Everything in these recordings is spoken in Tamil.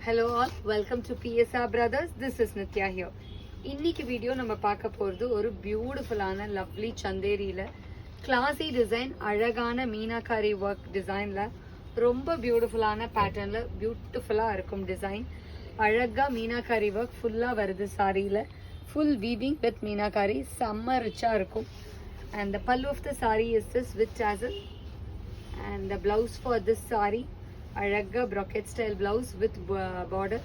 Hello all, welcome to PSR Brothers. This is Nitya here. இன்னைக்கு வீடியோ நம்ம பார்க்க போகிறது ஒரு பியூட்டிஃபுல்லான லவ்லி சந்தேரியில் கிளாசி டிசைன், அழகான மீனாக்காரி ஒர்க் டிசைனில் ரொம்ப பியூட்டிஃபுல்லான பேட்டர்னில் பியூட்டிஃபுல்லாக இருக்கும் டிசைன். அழகாக மீனாக்காரி ஒர்க் ஃபுல்லாக வருது சாரியில். ஃபுல் வீவிங் வித் மீனாக்காரி, செம்ம ரிச்சாக இருக்கும். And the pallu of the saree is this with tassel. And the blouse for this saree, Alaga brocade style blouse with border.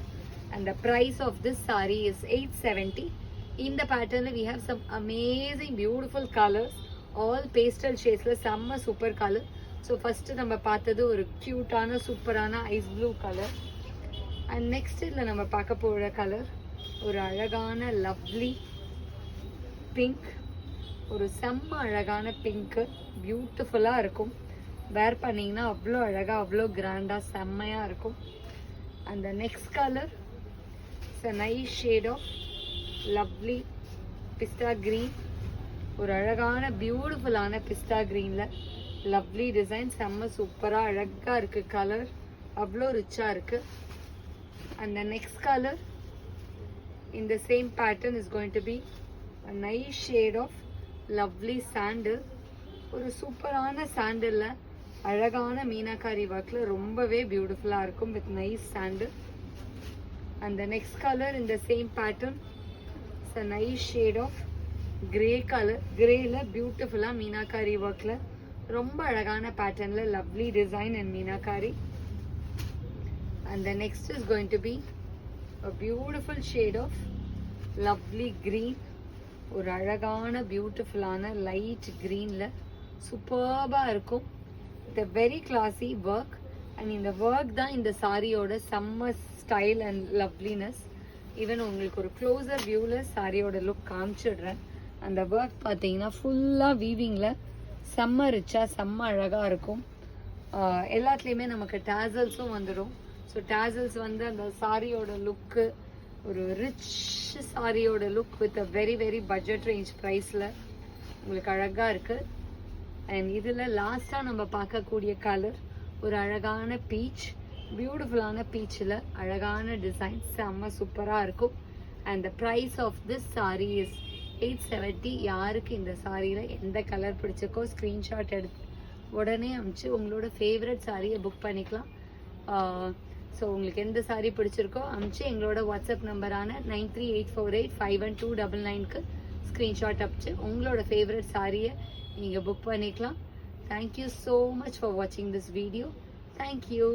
And the price of this saree is 870. In the pattern we have some amazing beautiful colors, all pastel shades la sama super color. So first நம்ம பார்த்தது ஒரு கியூட்டான சூப்பரான ice blue colour. And next இதில் நம்ம பார்க்க போகிற கலர் ஒரு அழகான லவ்லி பிங்க். ஒரு செம்ம அழகான பிங்க்கு, பியூட்டிஃபுல்லாக இருக்கும். வேர் பண்ணிங்கன்னா அவ்வளோ அழகாக, அவ்வளோ கிராண்டாக, செம்மையாக இருக்கும். அந்த next colour it's a nice shade of lovely pista green. ஒரு அழகான பியூட்டிஃபுல்லான பிஸ்டா க்ரீனில் லவ்லி டிசைன், செம்ம சூப்பராக அழகாக இருக்குது. கலர் அவ்வளோ ரிச்சாக இருக்குது. அந்த next colour in the same pattern is going to be a nice shade of lovely sandal. ஒரு சூப்பரான சாண்டலில் அழகான மீனாக்காரி ஒர்க்கில் ரொம்பவே பியூட்டிஃபுல்லாக இருக்கும் வித் நைஸ் சாண்டல். அந்த next colour in the same pattern is a nice shade of grey color. கிரேயில் பியூட்டிஃபுல்லாக மீனாக்காரி ஒர்க்கில் ரொம்ப அழகான பேட்டர்னில் lovely design and meenakari. And the next is going to be a beautiful shade of lovely green. ஒரு அழகான பியூட்டிஃபுல்லான லைட் க்ரீனில் சூப்பர்பாக இருக்கும். The very classy work. And இந்த ஒர்க் தான் இந்த சாரியோட செம்ம ஸ்டைல் அண்ட் லவ்லினஸ். ஈவன் உங்களுக்கு ஒரு க்ளோசர் வியூவில் சாரியோட லுக் காமிச்சிடுறேன். அந்த ஒர்க் பார்த்தீங்கன்னா ஃபுல்லாக வீவிங்கில் செம்ம ரிச்சாக, செம்ம அழகாக இருக்கும். எல்லாத்துலேயுமே நமக்கு டேசல்ஸும் வந்துடும். ஸோ டேசல்ஸ் வந்து அந்த சாரியோட லுக்கு, ஒரு ரிச் சாரியோட look with a very very budget range ப்ரைஸில் உங்களுக்கு அழகாக இருக்குது. அண்ட் இதில் லாஸ்ட்டாக நம்ம பார்க்கக்கூடிய கலர் ஒரு அழகான பீச், பியூட்டிஃபுல்லான பீச்சில் அழகான டிசைன், செம்ம சூப்பராக இருக்கும். And the price of this sari is 870. யாருக்கு இந்த சாரியில் எந்த கலர் பிடிச்சிருக்கோ ஸ்க்ரீன்ஷாட் எடுத்து உடனே அனுப்பிச்சு உங்களோட ஃபேவரட் சாரியை புக் பண்ணிக்கலாம். ஸோ உங்களுக்கு எந்த சாரீ பிடிச்சிருக்கோ அனுப்பிச்சு எங்களோட வாட்ஸ்அப் நம்பரான 9384851299க்கு ஸ்க்ரீன்ஷாட் அனுப்பிச்சு உங்களோட ஃபேவரட் சாரியை நீங்கள் புக் பண்ணிக்கலாம். தேங்க்யூ ஸோ மச் ஃபார் வாட்சிங் திஸ் வீடியோ. தேங்க்யூ.